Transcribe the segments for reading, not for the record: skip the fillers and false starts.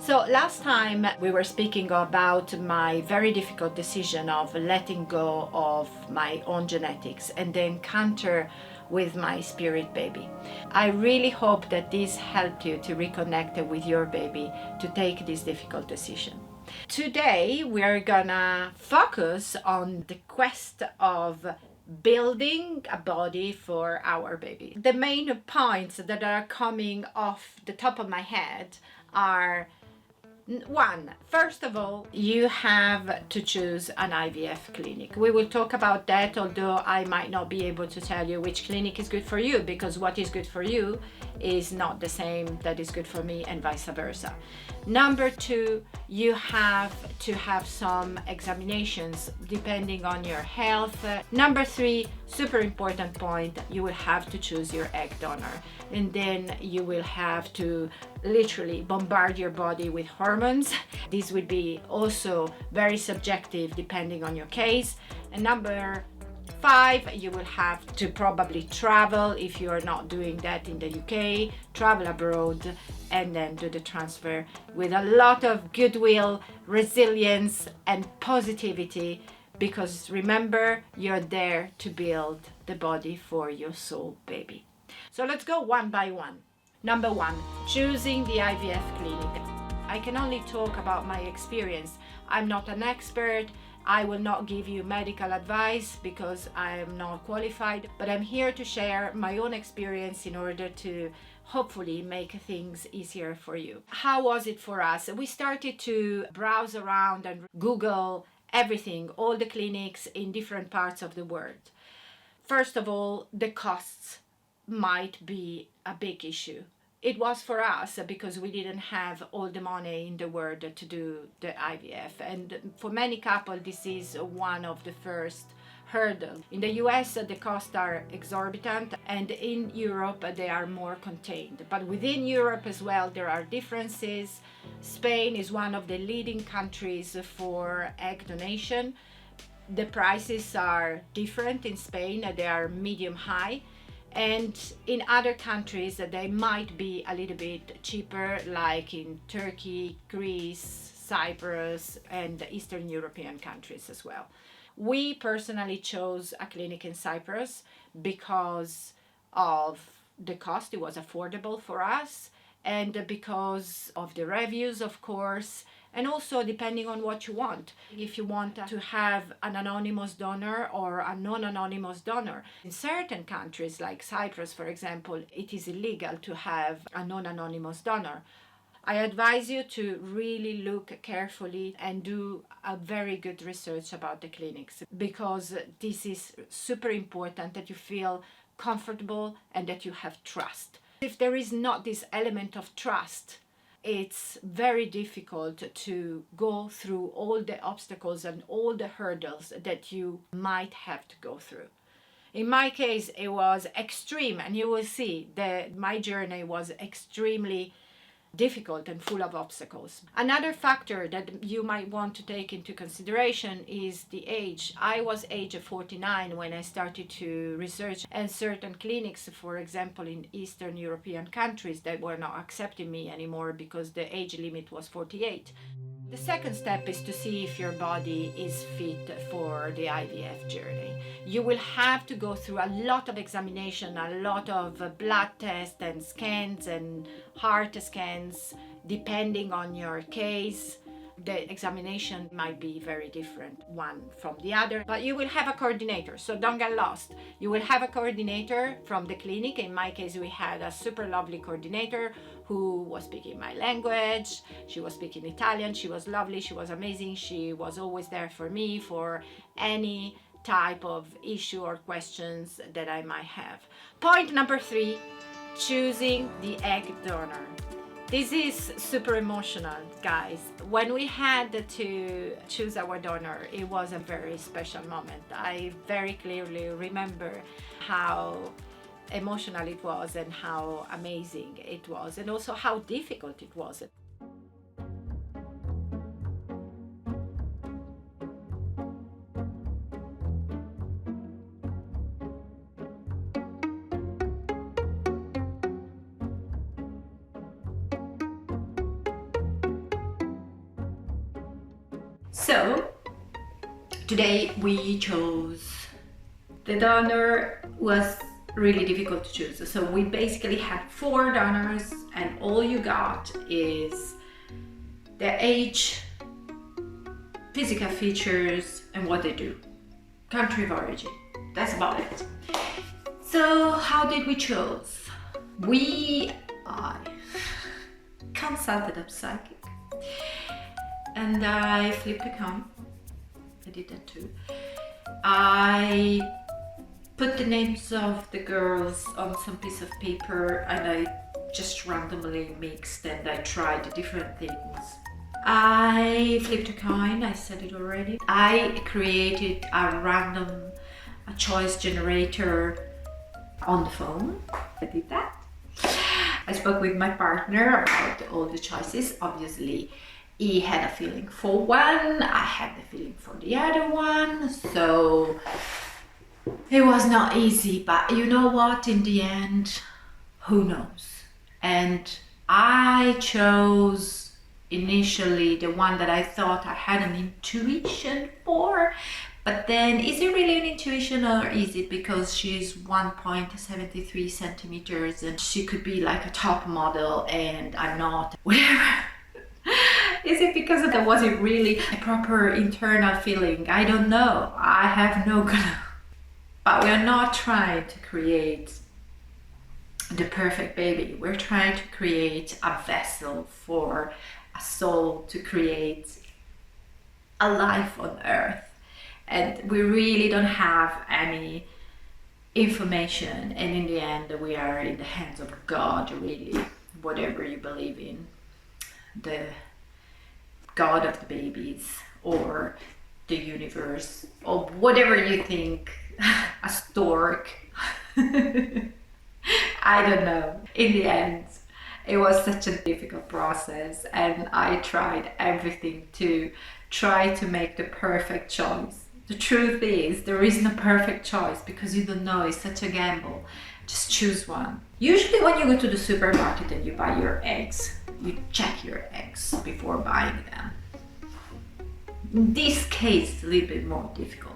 So last time we were speaking about my very difficult decision of letting go of my own genetics and the encounter with my spirit baby. I really hope that this helped you to reconnect with your baby to take this difficult decision. Today we are gonna focus on the quest of building a body for our baby. The main points that are coming off the top of my head are: one, first of all, you have to choose an IVF clinic. We will talk about that, although I might not be able to tell you which clinic is good for you, because what is good for you is not the same that is good for me, and vice versa. Number two, you have to have some examinations depending on your health. Number three, super important point, you will have to choose your egg donor, and then you will have to literally bombard your body with hormones. This would be also very subjective depending on your case. And number five, you will have to probably travel, if you are not doing that in the UK, travel abroad and then do the transfer with a lot of goodwill, resilience and positivity, because remember, you're there to build the body for your soul baby. So let's go one by one. Number one, choosing the IVF clinic. I can only talk about my experience. I'm not an expert. I will not give you medical advice because I am not qualified, but I'm here to share my own experience in order to hopefully make things easier for you. How was it for us? We started to browse around and Google everything, all the clinics in different parts of the world. First of all, the costs might be a big issue. It was for us because we didn't have all the money in the world to do the IVF, and for many couples this is one of the first hurdles. In the US the costs are exorbitant, and in Europe they are more contained, but within Europe as well there are differences. Spain is one of the leading countries for egg donation. The prices are different in Spain, they are medium high, and in other countries they might be a little bit cheaper, like in Turkey, Greece, Cyprus and Eastern European countries as well. We personally chose a clinic in Cyprus because of the cost. It was affordable for us, and because of the reviews, of course, and also depending on what you want. If you want to have an anonymous donor or a non-anonymous donor. In certain countries like Cyprus, for example, it is illegal to have a non-anonymous donor. I advise you to really look carefully and do a very good research about the clinics, because this is super important that you feel comfortable and that you have trust. If there is not this element of trust, it's very difficult to go through all the obstacles and all the hurdles that you might have to go through. In my case, it was extreme, and you will see that my journey was extremely difficult and full of obstacles. Another factor that you might want to take into consideration is the age. I was age 49 when I started to research, and certain clinics, for example in Eastern European countries, they were not accepting me anymore because the age limit was 48. The second step is to see if your body is fit for the IVF journey. You will have to go through a lot of examination, a lot of blood tests and scans and heart scans, depending on your case. The examination might be very different one from the other, but you will have a coordinator, so don't get lost. You will have a coordinator from the clinic. In my case, we had a super lovely coordinator who was speaking my language. She was speaking Italian. She was lovely. She was amazing. She was always there for me for any type of issue or questions that I might have. Point number three, choosing the egg donor. This is super emotional, guys. When we had to choose our donor, it was a very special moment. I very clearly remember how emotional it was and how amazing it was, and also how difficult it was. So today we chose the donor. Was really difficult to choose. So we basically had 4 donors, and all you got is their age, physical features, and what they do, country of origin. That's about it. So how did we choose? I consulted a psychic, and I flipped a coin. I did that too. I put the names of the girls on some piece of paper, and I just randomly mixed, and I tried different things. I flipped a coin, I said it already. I created a random choice generator on the phone. I did that. I spoke with my partner about all the choices. Obviously, he had a feeling for one, I had the feeling for the other one, so it was not easy, but you know what, in the end, who knows? And I chose initially the one that I thought I had an intuition for, but then is it really an intuition, or is it because she's 1.73 centimeters and she could be like a top model and I'm not? Whatever. Is it because there wasn't really a proper internal feeling? I don't know. I have no clue. But we are not trying to create the perfect baby. We're trying to create a vessel for a soul to create a life on earth. And we really don't have any information. And in the end, we are in the hands of God, really. Whatever you believe in. The God of the babies, or the universe, or whatever you think. A stork. I don't know. In the end, it was such a difficult process, and I tried everything to try to make the perfect choice. The truth is, there isn't a perfect choice because you don't know. It's such a gamble. Just choose one. Usually when you go to the supermarket and you buy your eggs, you check your eggs before buying them. In this case, it's a little bit more difficult.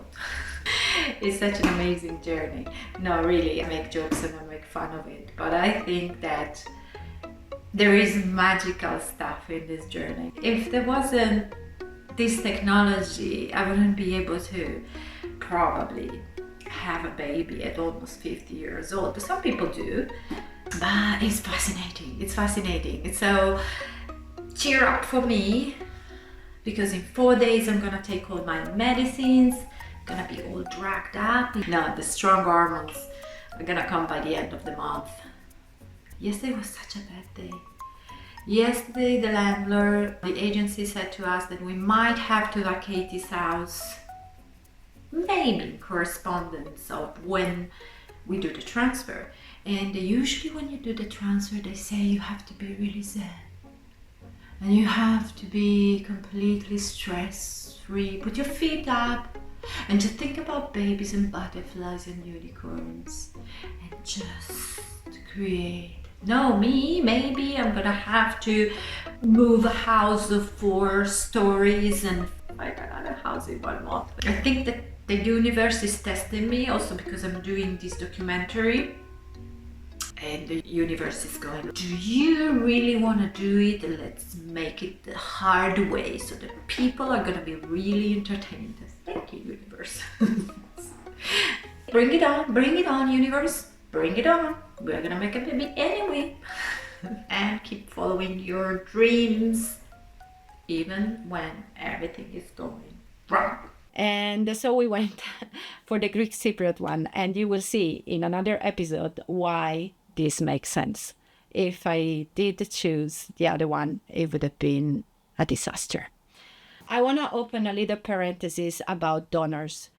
It's such an amazing journey. No, really, I make jokes and I make fun of it, but I think that there is magical stuff in this journey. If there wasn't this technology, I wouldn't be able to probably have a baby at almost 50 years old. But some people do, but it's fascinating. It's fascinating. So cheer up for me, because in 4 days I'm gonna take all my medicines, gonna be all dragged up. No, the strong hormones are gonna come by the end of the month. Yesterday was such a bad day. Yesterday, the landlord, the agency said to us that we might have to vacate this house, maybe in correspondence of when we do the transfer. And usually when you do the transfer, they say you have to be really zen. And you have to be completely stress-free. Put your feet up and just think about babies and butterflies and unicorns. And just create. No, maybe I'm gonna have to move a house of 4 stories and find another house in 1 month. I think that the universe is testing me also because I'm doing this documentary. And the universe is going, do you really want to do it? Let's make it the hard way so that people are going to be really entertained. Thank you, universe. Bring it on, universe. Bring it on. We're going to make a baby anyway. And keep following your dreams, even when everything is going wrong. And so we went for the Greek Cypriot one, and you will see in another episode why this makes sense. If I did choose the other one, it would have been a disaster. I want to open a little parenthesis about donors.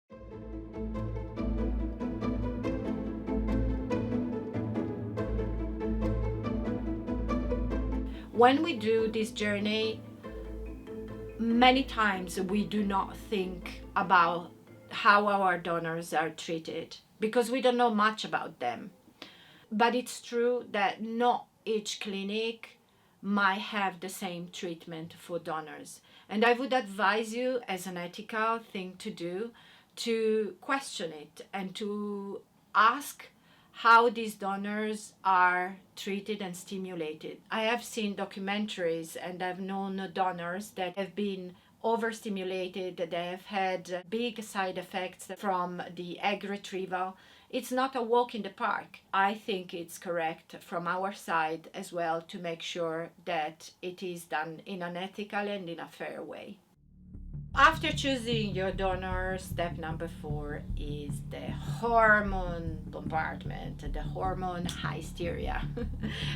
When we do this journey, many times we do not think about how our donors are treated because we don't know much about them. But it's true that not each clinic might have the same treatment for donors. And I would advise you, as an ethical thing to do, to question it and to ask how these donors are treated and stimulated. I have seen documentaries and I've known donors that have been overstimulated, that they have had big side effects from the egg retrieval. It's not a walk in the park. I think it's correct from our side as well to make sure that it is done in an ethical and in a fair way. After choosing your donor, step number 4 is the hormone bombardment, the hormone hysteria.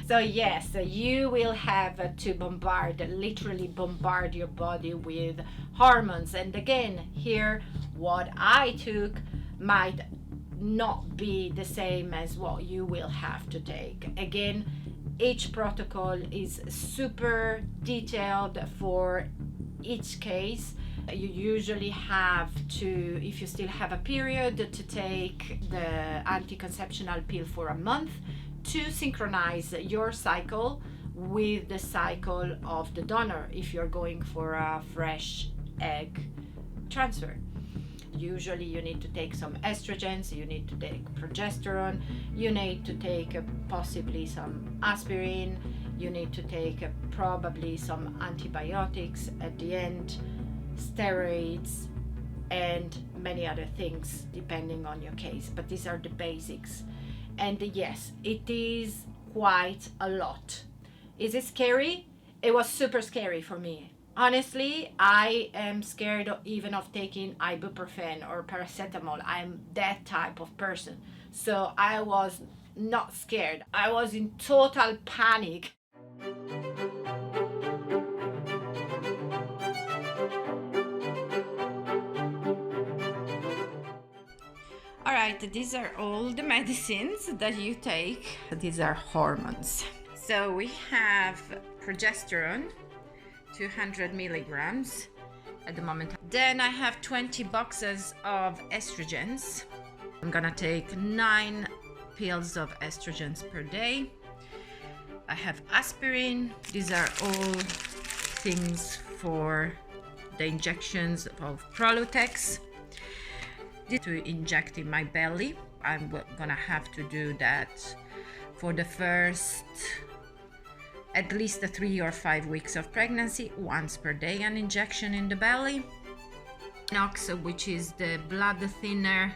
So yes, you will have to literally bombard your body with hormones. And again, here, what I took might not be the same as what you will have to take. Again, each protocol is super detailed for each case. You usually have to, if you still have a period, to take the anticonceptional pill for a month to synchronize your cycle with the cycle of the donor if you're going for a fresh egg transfer. Usually you need to take some estrogens, you need to take progesterone, you need to take possibly some aspirin, you need to take probably some antibiotics at the end, steroids, and many other things depending on your case. But these are the basics. And yes, it is quite a lot. Is it scary? It was super scary for me. Honestly, I am scared even of taking ibuprofen or paracetamol. I'm that type of person. So I was not scared. I was in total panic. All right, these are all the medicines that you take. These are hormones. So we have progesterone, 200 milligrams at the moment. Then I have 20 boxes of estrogens. I'm gonna take 9 pills of estrogens per day. I have aspirin. These are all things for the injections of Prolutex. To inject in my belly. I'm gonna have to do that for the first at least 3 or 5 weeks of pregnancy, once per day, an injection in the belly. Nox, which is the blood thinner,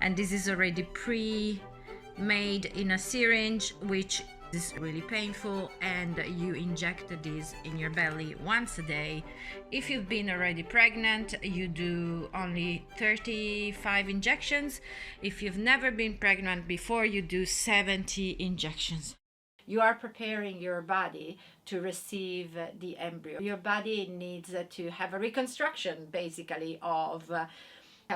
and this is already pre-made in a syringe, which is really painful, and you inject this in your belly once a day. If you've been already pregnant, you do only 35 injections. If you've never been pregnant before, you do 70 injections. You are preparing your body to receive the embryo. Your body needs to have a reconstruction, basically, of a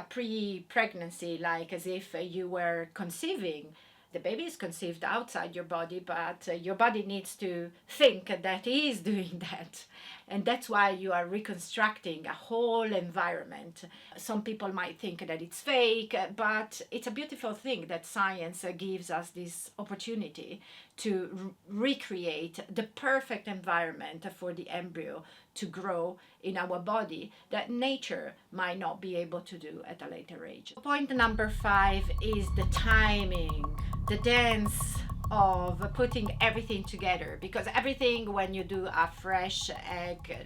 pre-pregnancy, like as if you were conceiving. The baby is conceived outside your body, but your body needs to think that it is doing that. And that's why you are reconstructing a whole environment. Some people might think that it's fake, but it's a beautiful thing that science gives us this opportunity to recreate the perfect environment for the embryo to grow in our body that nature might not be able to do at a later age. Point number 5 is the timing, the dance of putting everything together, because everything, when you do a fresh egg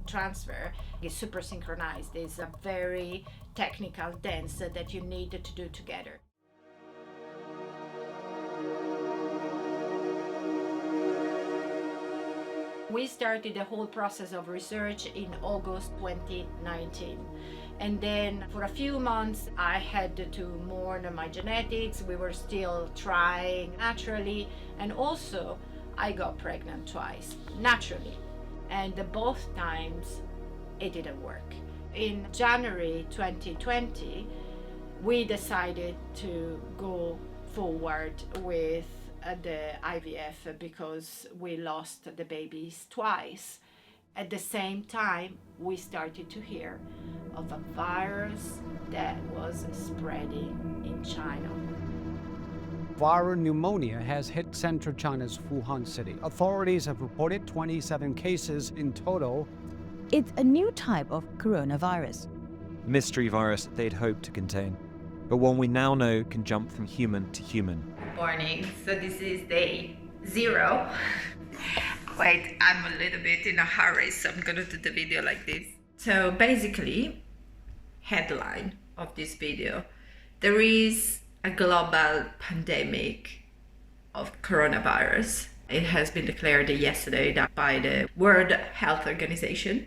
transfer, is super synchronized. It's a very technical dance that you need to do together. We started the whole process of research in August 2019. And then for a few months, I had to mourn my genetics. We were still trying naturally. And also, I got pregnant twice, naturally. And both times, it didn't work. In January 2020, we decided to go forward with the IVF because we lost the babies twice. At the same time, we started to hear of a virus that was spreading in China. Viral pneumonia has hit central China's Wuhan city. Authorities have reported 27 cases in total. It's a new type of coronavirus. Mystery virus they'd hoped to contain, but one we now know can jump from human to human. Morning. So this is day 0. Wait, I'm a little bit in a hurry, so I'm gonna do the video like this. So basically, headline of this video, there is a global pandemic of coronavirus. It has been declared yesterday by the World Health Organization.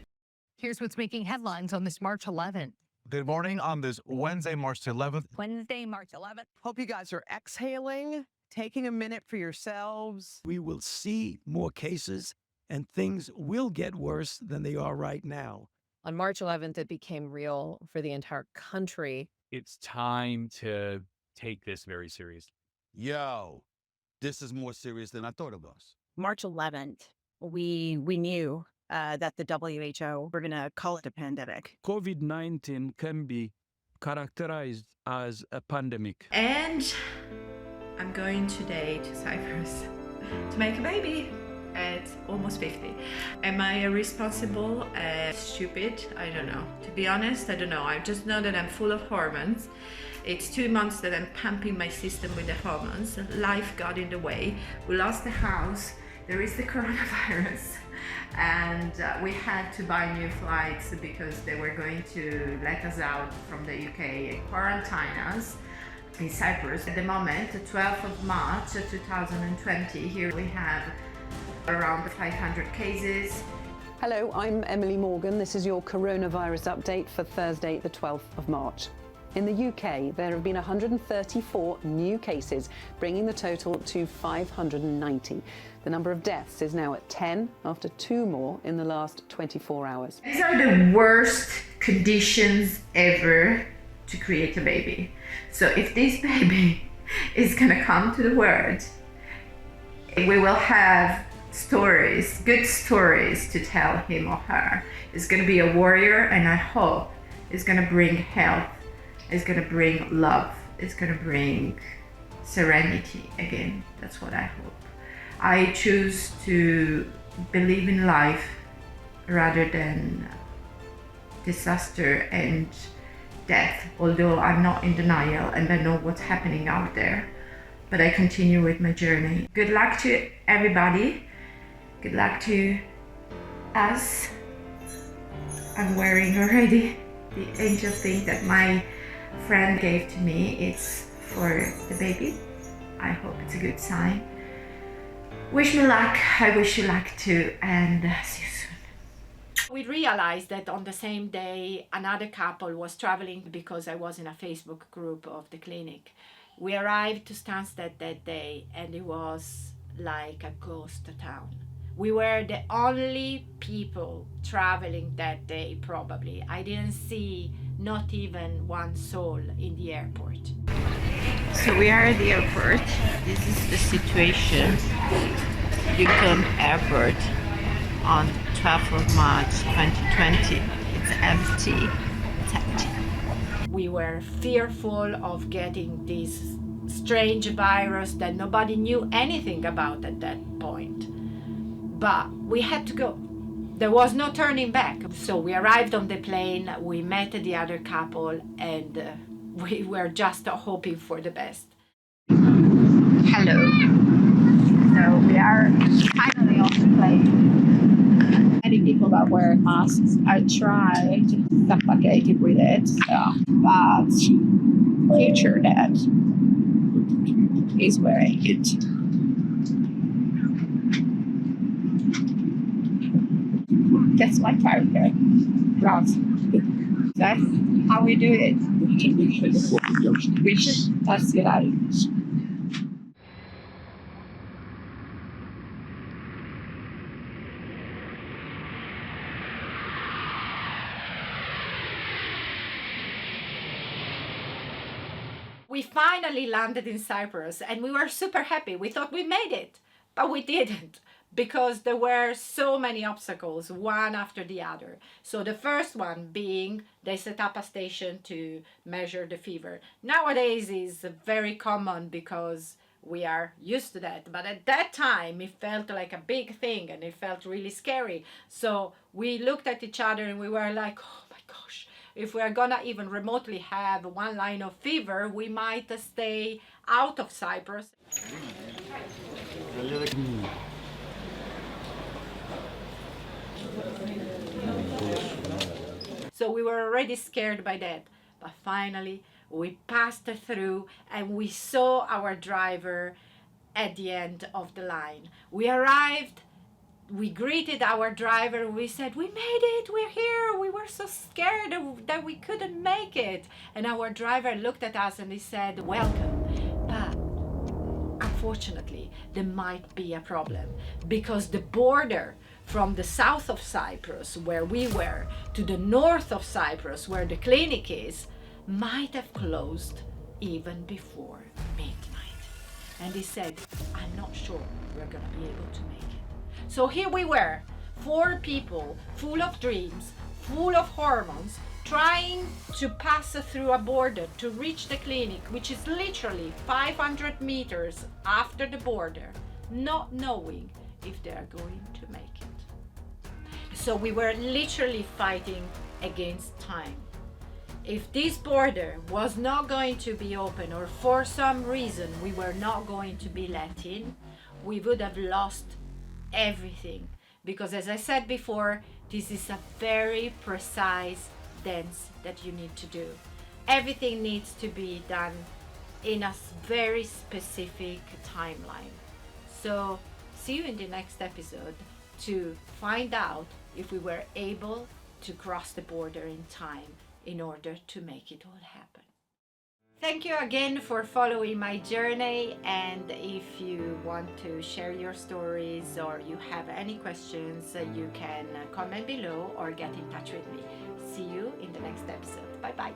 Here's what's making headlines on this March 11th. Good morning on this Wednesday, March 11th. Wednesday, March 11th. Hope you guys are exhaling, taking a minute for yourselves. We will see more cases and things will get worse than they are right now. On March 11th, it became real for the entire country. It's time to take this very seriously. Yo, this is more serious than I thought it was. March 11th, we knew that the WHO were going to call it a pandemic. COVID-19 can be characterized as a pandemic. And I'm going today to Cyprus to make a baby at almost 50. Am I irresponsible, stupid? I don't know. To be honest, I don't know. I just know that I'm full of hormones. It's 2 months that I'm pumping my system with the hormones. Life got in the way. We lost the house. There is the coronavirus. And we had to buy new flights because they were going to let us out from the UK and quarantine us in Cyprus. At the moment, the 12th of March 2020, here we have around 500 cases. Hello, I'm Emily Morgan. This is your coronavirus update for Thursday, the 12th of March. In the UK, there have been 134 new cases, bringing the total to 590. The number of deaths is now at 10 after 2 more in the last 24 hours. These are the worst conditions ever to create a baby. So if this baby is gonna come to the world, we will have stories, good stories to tell him or her. It's gonna be a warrior, and I hope it's gonna bring health, it's gonna bring love, it's gonna bring serenity again. That's what I hope. I choose to believe in life rather than disaster and death, although I'm not in denial and I know what's happening out there, but I continue with my journey. Good luck to everybody. Good luck to us. I'm wearing already the angel thing that my friend gave to me. It's for the baby. I hope it's a good sign. Wish me luck. I wish you luck too, and see you soon. We realized that on the same day, another couple was traveling because I was in a Facebook group of the clinic. We arrived to Stansted that day, and it was like a ghost town. We were the only people traveling that day, probably. I didn't see not even one soul in the airport. So we are at the airport. This is the situation. Lincoln Airport on 12th of March 2020. It's empty. It's empty. We were fearful of getting this strange virus that nobody knew anything about at that point. But we had to go. There was no turning back. So we arrived on the plane, we met the other couple, and we were just hoping for the best. Hello. So we are finally on the plane. Many people that wear masks. I tried suffocating with it, but future dad is wearing it. That's my character. That's how we do it. We should pass it out. We finally landed in Cyprus and we were super happy. We thought we made it, but we didn't, because there were so many obstacles, one after the other. So the first one being they set up a station to measure the fever. Nowadays is very common because we are used to that. But at that time, it felt like a big thing and it felt really scary. So we looked at each other and we were like, oh my gosh, if we are gonna even remotely have one line of fever, we might stay out of Cyprus. So we were already scared by that. But finally, we passed through and we saw our driver at the end of the line. We arrived, we greeted our driver, we said, we made it, we're here. We were so scared that we couldn't make it. And our driver looked at us and he said, welcome. But unfortunately, there might be a problem because the border from the south of Cyprus, where we were, to the north of Cyprus, where the clinic is, might have closed even before midnight. And he said, I'm not sure we're gonna be able to make it. So here we were, 4 people full of dreams, full of hormones, trying to pass through a border to reach the clinic, which is literally 500 meters after the border, not knowing if they are going to make it. So we were literally fighting against time. If this border was not going to be open, or for some reason we were not going to be let in, we would have lost everything. Because as I said before, this is a very precise dance that you need to do. Everything needs to be done in a very specific timeline. So see you in the next episode to find out if we were able to cross the border in time in order to make it all happen. Thank you again for following my journey, and if you want to share your stories or you have any questions, you can comment below or get in touch with me. See you in the next episode. Bye bye.